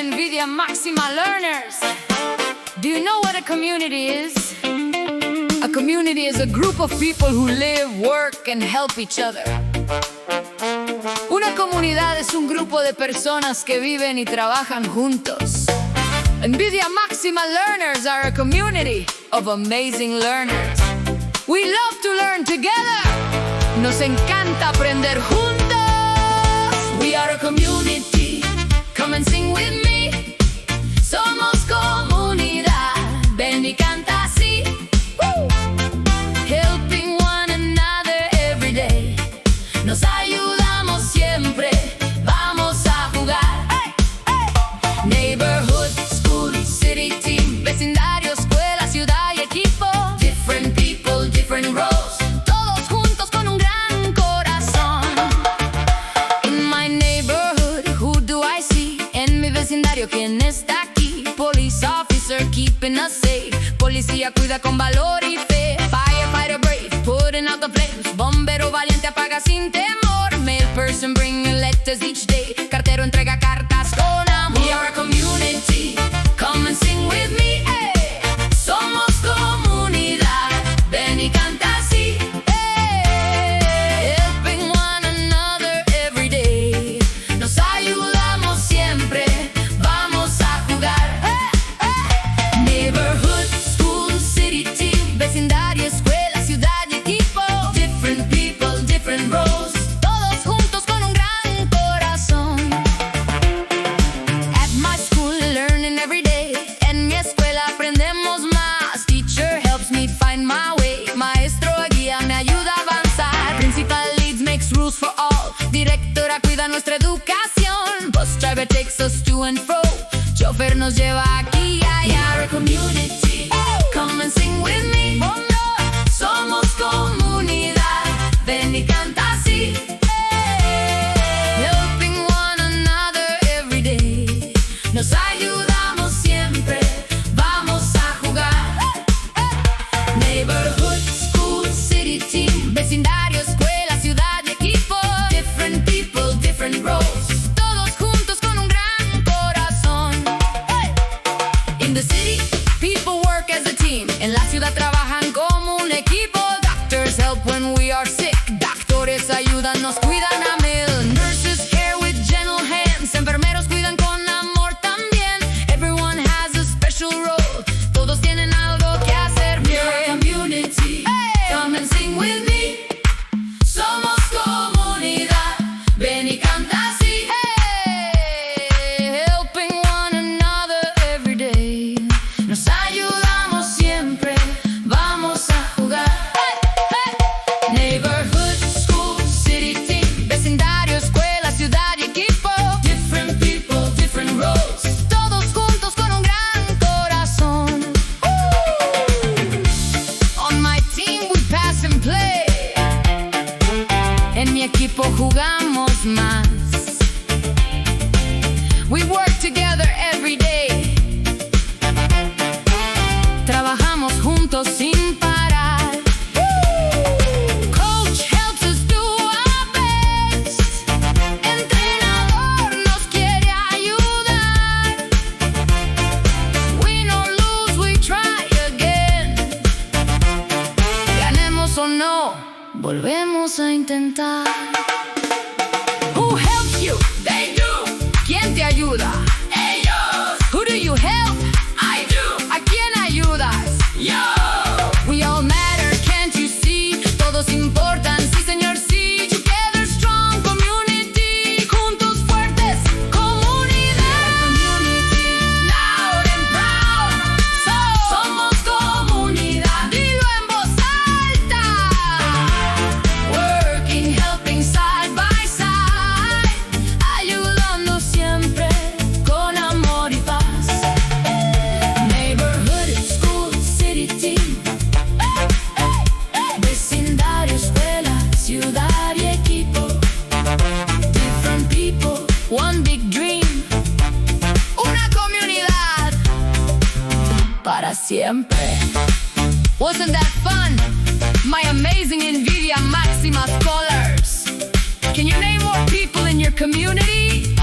Envidia Maxima learners. Do you know what a community is? A community is a group of people who live, work, and help each other. Una comunidad es un grupo de personas que viven y trabajan juntos. Envidia Maxima learners are a community of amazing learners. We love to learn together. Nos encanta aprender juntos. We are a community. Come and sing with me. Somos comunidad. Ven y canta así. Helping one another every day. Nos ayudamos siempre. Vamos a jugar. Neighborhood, school, city team, vecindario, escuela, ciudad y equipo. Different people, different roles. Todos juntos con un gran corazón. In my neighborhood, who do I see? En mi vecindario, ¿quién está aquí? Police officer keeping us safe. Policía cuida con valor y fe. Firefighter brave, putting out the flames. Bombero valiente apaga sin temor. Mail person bringing letters each day. Cartero entrega cartas con amor. We are a community. Come and sing with me. Hey. Somos comunidad. Ven y canta así. Hey. Helping one another every day. Nos ayudamos siempre. Vamos a jugar. Neighborhood, school, city team, vecindario, escuela, ciudad y equipo. Different people, different roles. Todos juntos con un gran corazón. At my school, learning every day. En mi escuela aprendemos más. Teacher helps me find my way. Maestro guía me ayuda a avanzar. Principal leads, makes rules for all. Directora cuida nuestra educación. Bus driver takes us to and fro. Chofer nos lleva aquí y allá. We are a community. Come and sing with me. Somos comunidad. Ven y canta así. Helping one another every day. Nos ayudamos siempre. Vamos a jugar. Neighborhood, school, city team, vecindario, escuela, ciudad y equipo. Different people, different roles. Todos juntos con un gran corazón. In the city, people work as a team. En la ciudad trabajan como un equipo. Doctors help when we are sick. Doctores ayudan, nos cuidan a mil. Nurses care with gentle hands. Enfermeros cuidan con amor también. Everyone has a special role. Todos tienen algo que hacer. We're a community. Come and sing with me. Somos comunidad. Ven y canta así. Helping one another every day. Nos ayudamos siempre. Vamos a jugar. Neighborhood, school, city team, vecindario, escuela, ciudad y equipo. Different people, different roles. Todos juntos con un gran corazón. On my team we pass and play. En mi equipo jugamos más. We work together every day. Trabajamos juntos sin parar. Coach helps us do our best. Entrenador nos quiere ayudar. Win or lose, we try again. Ganemos o no, volvemos a intentar. Who helps you? They do. ¿Quién te ayuda? Ellos. Who do you help? I do. ¿A quién ayudas? Yo. We all matter, can't you see? Todos importan, sí señor, sí. Together strong community. Juntos fuertes, comunidad. Community, loud and proud. Somos comunidad. Dilo en voz alta. Working, helping side by side. Ayudando siempre con amor y paz. Neighborhood, school, city team. Vecindario, escuela, ciudad y equipo. Different people, one big dream. Una comunidad para siempre. Wasn't that fun? My amazing Envidia Maxima scholars. Can you name more people in your community?